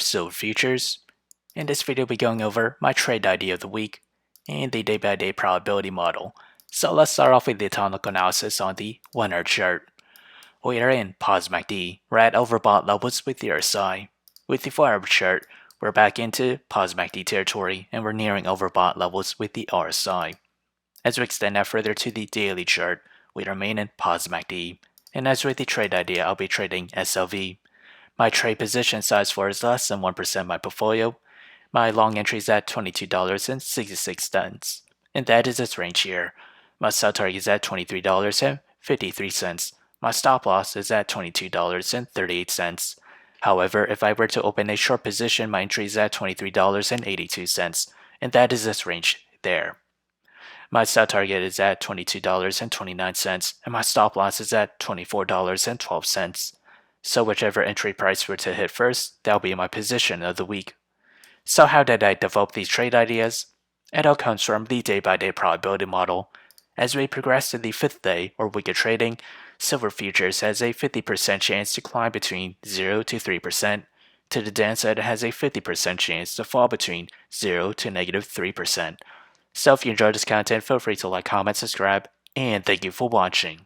silver futures. In this video, we'll be going over my trade idea of the week and the day-by-day probability model. So let's start off with the technical analysis on the 1 hour chart. We are in positive MACD. We're at overbought levels with the RSI. With the 4 hour chart, we're back into positive MACD territory and we're nearing overbought levels with the RSI. As we extend that further to the daily chart, we remain in positive MACD. And as with the trade idea, I'll be trading SLV. My trade position size for is less than 1% of my portfolio. My long entry is at $22.66, and that is its range here. My sell target is at $23.53. My stop loss is at $22.38. However, if I were to open a short position, my entry is at $23.82, and that is its range there. My sell target is at $22.29, and my stop loss is at $24.12. So whichever entry price were to hit first, that'll be my position of the week. So how did I develop these trade ideas? It all comes from the day-by-day probability model. As we progress to the 5th day or week of trading, silver futures has a 50% chance to climb between 0 to 3%. To the downside, it has a 50% chance to fall between 0 to negative 3%. So if you enjoyed this content, feel free to like, comment, subscribe, and thank you for watching.